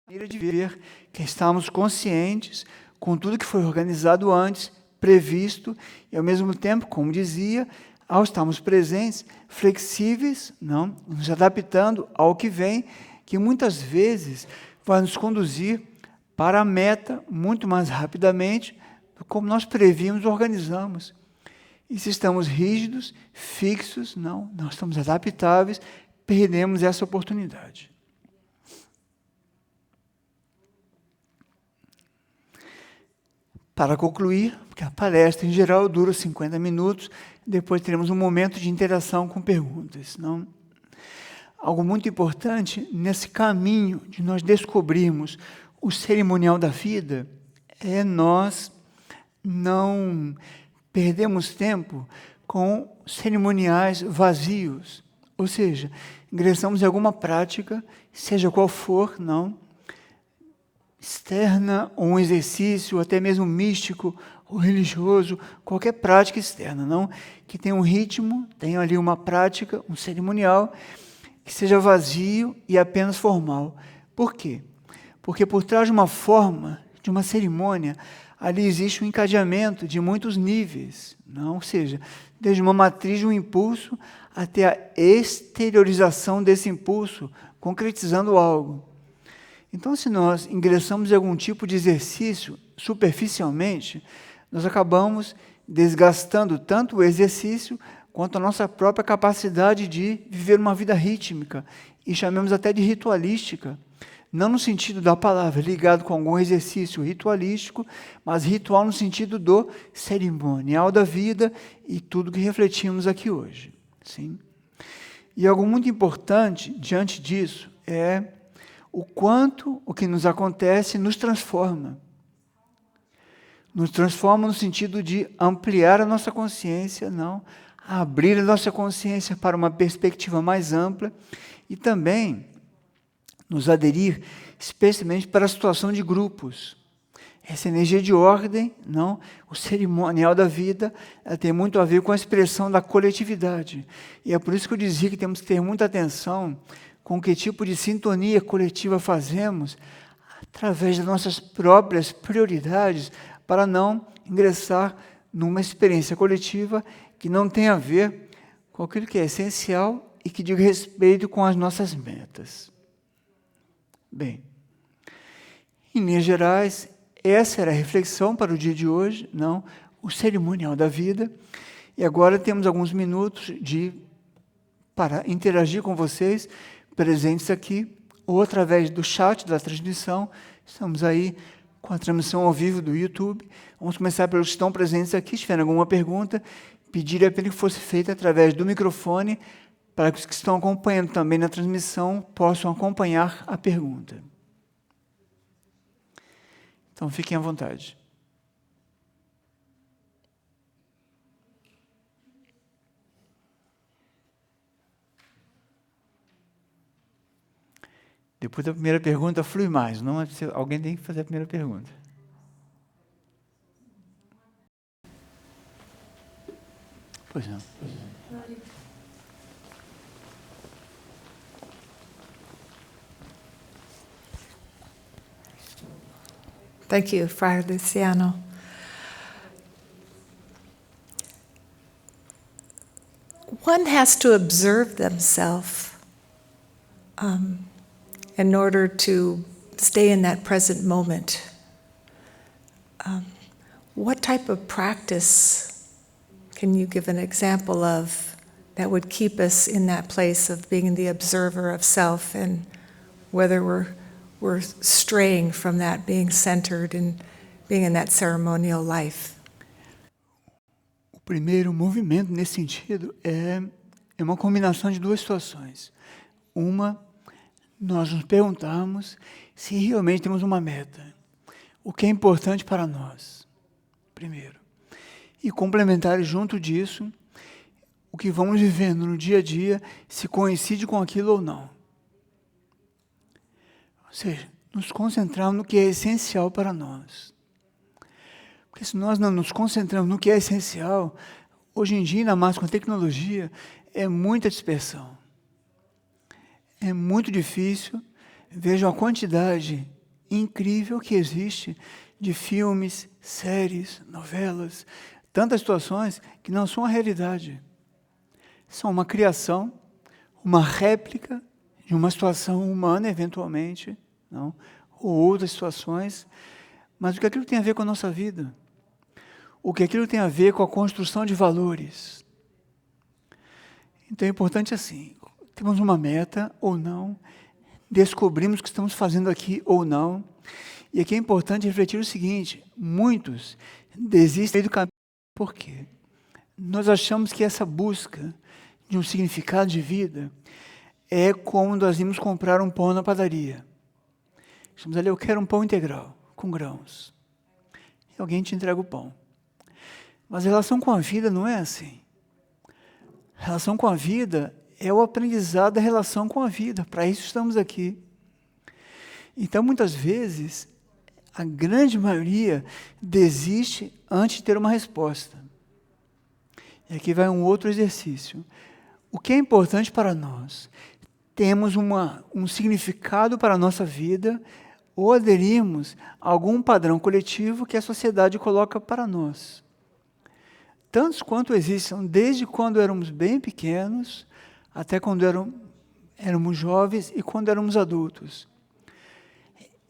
maneira de viver, que estamos conscientes com tudo que foi organizado antes, previsto, e ao mesmo tempo, como dizia, ao estarmos presentes, flexíveis, não, nos adaptando ao que vem, que muitas vezes vai nos conduzir para a meta muito mais rapidamente do como nós prevíamos e organizamos. E se estamos rígidos, fixos, não, nós estamos adaptáveis, perdemos essa oportunidade. Para concluir, porque a palestra em geral dura 50 minutos, depois teremos um momento de interação com perguntas. Não? Algo muito importante nesse caminho de nós descobrirmos o cerimonial da vida é nós não perdemos tempo com cerimoniais vazios, ou seja, ingressamos em alguma prática, seja qual for, não, externa, ou um exercício, até mesmo místico, ou religioso, qualquer prática externa, não, que tenha um ritmo, tenha ali uma prática, um cerimonial, que seja vazio e apenas formal. Por quê? Porque por trás de uma forma, de uma cerimônia, ali existe um encadeamento de muitos níveis, não? Ou seja, desde uma matriz de um impulso até a exteriorização desse impulso, concretizando algo. Então, se nós ingressamos em algum tipo de exercício superficialmente, nós acabamos desgastando tanto o exercício quanto a nossa própria capacidade de viver uma vida rítmica, e chamamos até de ritualística, não no sentido da palavra, ligado com algum exercício ritualístico, mas ritual no sentido do cerimonial da vida e tudo que refletimos aqui hoje. Sim? E algo muito importante diante disso é o quanto o que nos acontece nos transforma. Nos transforma no sentido de ampliar a nossa consciência, não, abrir a nossa consciência para uma perspectiva mais ampla e também nos aderir especialmente para a situação de grupos. Essa energia de ordem, não, o cerimonial da vida, ela tem muito a ver com a expressão da coletividade. E é por isso que eu dizia que temos que ter muita atenção com que tipo de sintonia coletiva fazemos através das nossas próprias prioridades para não ingressar numa experiência coletiva que não tem a ver com aquilo que é essencial e que diga respeito com as nossas metas. Bem, em linhas gerais, essa era a reflexão para o dia de hoje, não, o cerimonial da vida. E agora temos alguns minutos para interagir com vocês, presentes aqui, ou através do chat da transmissão. Estamos aí com a transmissão ao vivo do YouTube. Vamos começar pelos que estão presentes aqui. Se tiver alguma pergunta, pedir apenas que fosse feita através do microfone, para que os que estão acompanhando também na transmissão possam acompanhar a pergunta. Então, fiquem à vontade. Depois da primeira pergunta flui mais, não? Alguém tem que fazer a primeira pergunta. Pois não. Thank you, Friar Luciano. One has to observe themselves in order to stay in that present moment. What type of practice can you give an example of that would keep us in that place of being the observer of self, and whether we're straying from that, being centered and being in that ceremonial life? O primeiro movimento nesse sentido é uma combinação de duas situações. Uma, nós nos perguntarmos se realmente temos uma meta. O que é importante para nós, primeiro. E complementar junto disso, o que vamos vivendo no dia a dia, se coincide com aquilo ou não. Ou seja, nos concentrarmos no que é essencial para nós. Porque se nós não nos concentramos no que é essencial, hoje em dia, ainda mais com a tecnologia, é muita dispersão. É muito difícil. Vejam a quantidade incrível que existe de filmes, séries, novelas, tantas situações que não são a realidade. São uma criação, uma réplica de uma situação humana, eventualmente, não? Ou outras situações, mas o que aquilo tem a ver com a nossa vida? O que aquilo tem a ver com a construção de valores? Então é importante assim, temos uma meta ou não, descobrimos o que estamos fazendo aqui ou não, e aqui é importante refletir o seguinte: muitos desistem do caminho. Por quê? Nós achamos que essa busca de um significado de vida é como nós íamos comprar um pão na padaria. Estamos ali, eu quero um pão integral, com grãos. E alguém te entrega o pão. Mas a relação com a vida não é assim. A relação com a vida é o aprendizado da relação com a vida. Para isso estamos aqui. Então, muitas vezes, a grande maioria desiste antes de ter uma resposta. E aqui vai um outro exercício. O que é importante para nós? Temos um significado para a nossa vida ou aderimos a algum padrão coletivo que a sociedade coloca para nós. Tantos quanto existem, desde quando éramos bem pequenos, até quando éramos jovens e quando éramos adultos.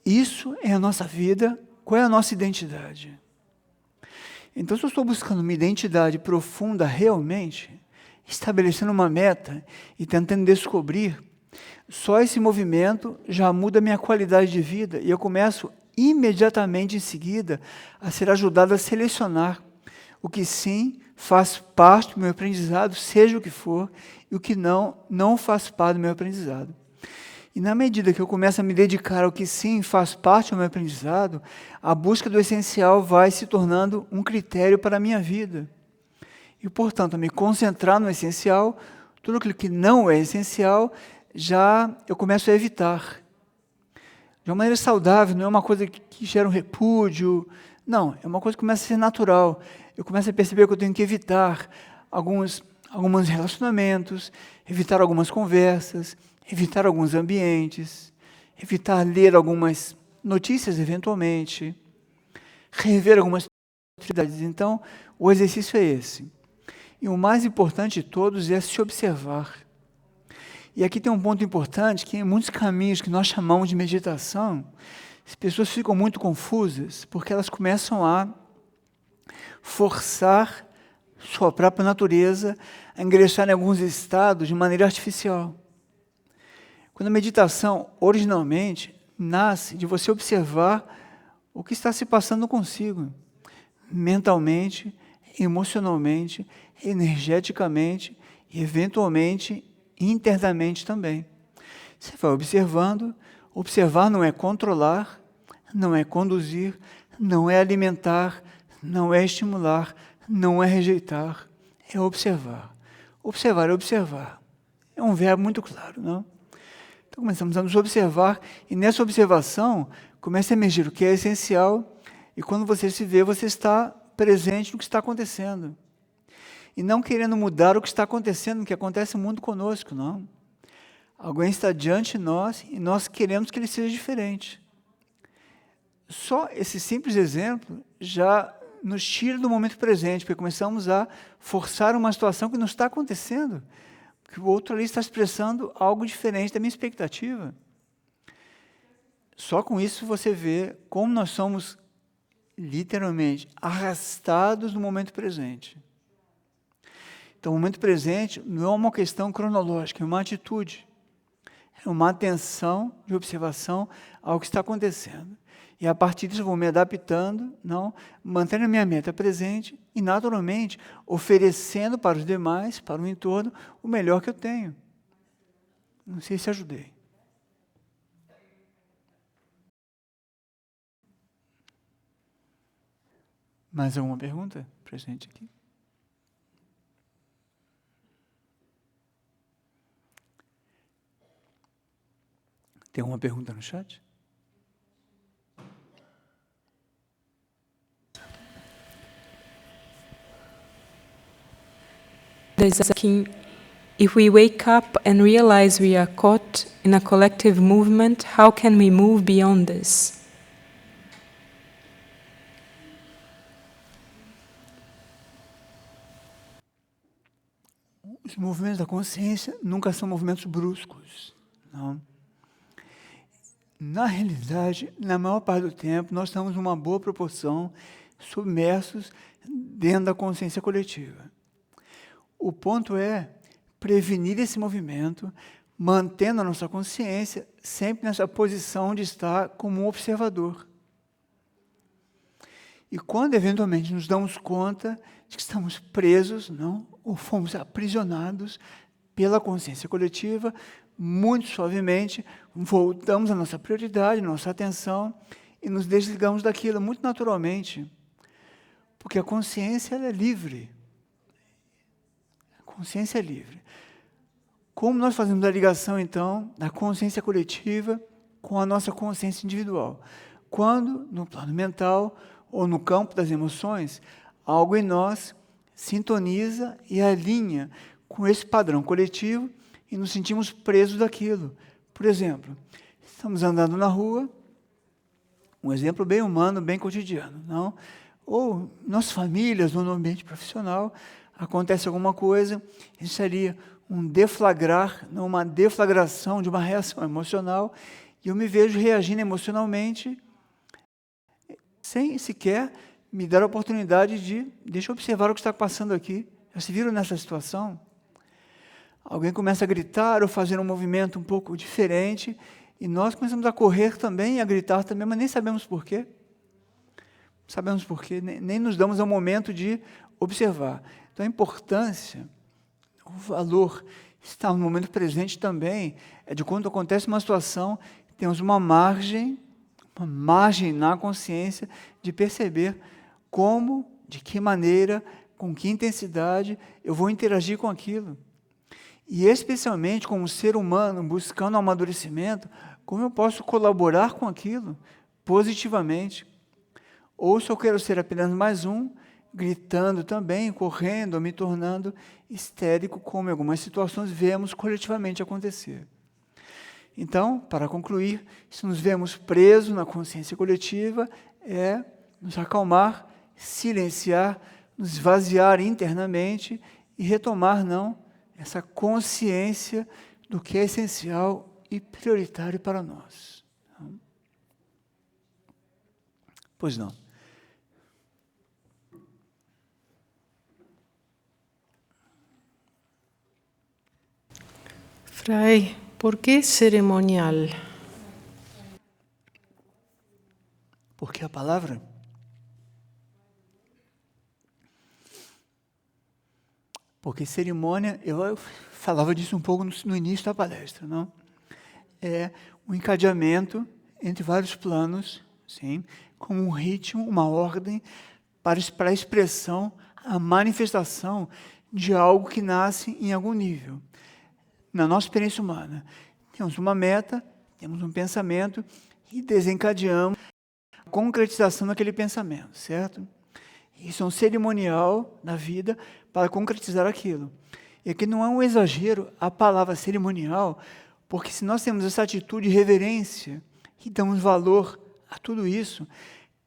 Isso é a nossa vida, qual é a nossa identidade? Então, se eu estou buscando uma identidade profunda realmente, estabelecendo uma meta e tentando descobrir, só esse movimento já muda a minha qualidade de vida e eu começo imediatamente em seguida a ser ajudado a selecionar o que sim faz parte do meu aprendizado, seja o que for, e o que não faz parte do meu aprendizado. E na medida que eu começo a me dedicar ao que sim faz parte do meu aprendizado, a busca do essencial vai se tornando um critério para a minha vida. E, portanto, a me concentrar no essencial, tudo aquilo que não é essencial, já eu começo a evitar. De uma maneira saudável, não é uma coisa que gera um repúdio, não, é uma coisa que começa a ser natural. Eu começo a perceber que eu tenho que evitar alguns relacionamentos, evitar algumas conversas, evitar alguns ambientes, evitar ler algumas notícias, eventualmente, rever algumas atividades. Então, o exercício é esse. E o mais importante de todos é se observar. E aqui tem um ponto importante, que em muitos caminhos que nós chamamos de meditação, as pessoas ficam muito confusas, porque elas começam a forçar sua própria natureza a ingressar em alguns estados de maneira artificial. Quando a meditação, originalmente, nasce de você observar o que está se passando consigo, mentalmente, emocionalmente, energeticamente e, eventualmente, internamente também. Você vai observando. Observar não é controlar, não é conduzir, não é alimentar, não é estimular, não é rejeitar, é observar. Observar é observar. É um verbo muito claro, não? Então começamos a nos observar, e nessa observação começa a emergir o que é essencial, e quando você se vê, você está presente no que está acontecendo. E não querendo mudar o que está acontecendo, o que acontece no mundo conosco, não. Alguém está diante de nós e nós queremos que ele seja diferente. Só esse simples exemplo já nos tira do momento presente, porque começamos a forçar uma situação que não está acontecendo, que o outro ali está expressando algo diferente da minha expectativa. Só com isso você vê como nós somos literalmente arrastados no momento presente. Então, o momento presente não é uma questão cronológica, é uma atitude. É uma atenção de observação ao que está acontecendo. E, a partir disso, eu vou me adaptando, não, mantendo a minha meta presente e, naturalmente, oferecendo para os demais, para o entorno, o melhor que eu tenho. Não sei se ajudei. Mais alguma pergunta presente aqui? Tem alguma pergunta no chat? There's asking, if we wake up and realize we are caught in a collective movement, how can we move beyond this? Os movimentos da consciência nunca são movimentos bruscos, não. Na realidade, na maior parte do tempo, nós estamos numa boa proporção submersos dentro da consciência coletiva. O ponto é prevenir esse movimento, mantendo a nossa consciência sempre nessa posição de estar como um observador. E quando, eventualmente, nos damos conta de que estamos presos, não, ou fomos aprisionados pela consciência coletiva, muito suavemente, voltamos à nossa prioridade, nossa atenção, e nos desligamos daquilo muito naturalmente. Porque a consciência ela é livre. A consciência é livre. Como nós fazemos a ligação, então, da consciência coletiva com a nossa consciência individual? Quando, no plano mental, ou no campo das emoções, algo em nós sintoniza e alinha com esse padrão coletivo e nos sentimos presos daquilo. Por exemplo, estamos andando na rua, um exemplo bem humano, bem cotidiano, não? Ou nas famílias, ou no ambiente profissional, acontece alguma coisa, isso seria um deflagrar, não, uma deflagração de uma reação emocional, e eu me vejo reagindo emocionalmente sem sequer me dar a oportunidade de, deixa eu observar o que está passando aqui. Já se viram nessa situação? Alguém começa a gritar ou fazer um movimento um pouco diferente, e nós começamos a correr também e a gritar também, mas nem sabemos por quê. Sabemos por quê, nem nos damos ao momento de observar. Então, a importância, o valor, estar no momento presente também, é de quando acontece uma situação, temos uma margem na consciência de perceber como, de que maneira, com que intensidade eu vou interagir com aquilo. E especialmente como ser humano buscando um amadurecimento, como eu posso colaborar com aquilo positivamente. Ou se eu quero ser apenas mais um, gritando também, correndo, ou me tornando histérico, como em algumas situações vemos coletivamente acontecer. Então, para concluir, se nos vemos presos na consciência coletiva, é nos acalmar, silenciar, nos esvaziar internamente e retomar, não, essa consciência do que é essencial e prioritário para nós. Pois não. Fray, ¿por qué cerimonial? Porque a palavra porque cerimônia, eu falava disso um pouco no início da palestra, não? É um encadeamento entre vários planos, sim, como um ritmo, uma ordem para a expressão, a manifestação de algo que nasce em algum nível. Na nossa experiência humana, temos uma meta, temos um pensamento e desencadeamos a concretização daquele pensamento, certo? Isso é um cerimonial na vida para concretizar aquilo. E aqui não é um exagero a palavra cerimonial, porque se nós temos essa atitude de reverência e damos valor a tudo isso,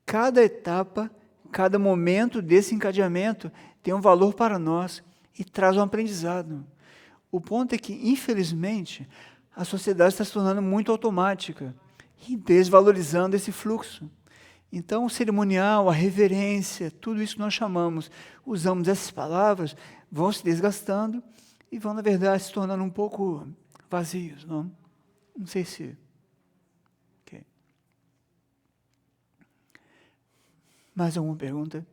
cada etapa, cada momento desse encadeamento tem um valor para nós e traz um aprendizado. O ponto é que, infelizmente, a sociedade está se tornando muito automática e desvalorizando esse fluxo. Então, o cerimonial, a reverência, tudo isso que nós usamos essas palavras, vão se desgastando e vão, na verdade, se tornando um pouco vazios. Não sei se... Okay. Mais alguma pergunta?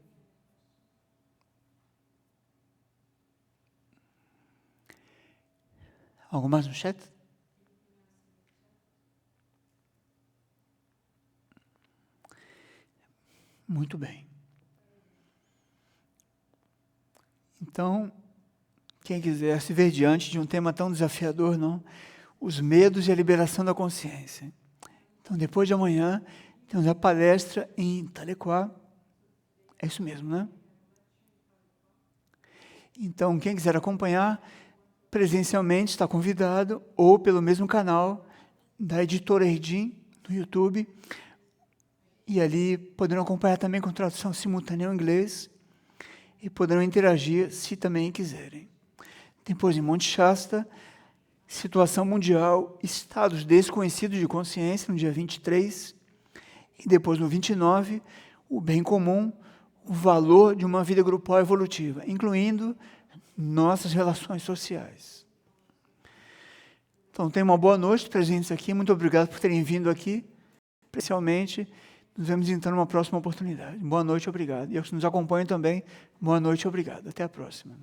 Algo mais no chat? Muito bem. Então, quem quiser se ver diante de um tema tão desafiador, não? Os medos e a liberação da consciência. Então, depois de amanhã, temos a palestra em Talequá. É isso mesmo, né? Então, quem quiser acompanhar presencialmente está convidado, ou pelo mesmo canal da Editora Erdim, no YouTube, e ali poderão acompanhar também com tradução simultânea ao inglês, e poderão interagir se também quiserem. Depois, em Monte Shasta, Situação Mundial, Estados Desconhecidos de Consciência, no dia 23, e depois, no 29, o bem comum, o valor de uma vida grupal evolutiva, incluindo nossas relações sociais. Então, tenham uma boa noite, presentes aqui. Muito obrigado por terem vindo aqui, especialmente. Nos vemos então numa próxima oportunidade. Boa noite, obrigado. E aos que nos acompanham também, boa noite, obrigado. Até a próxima.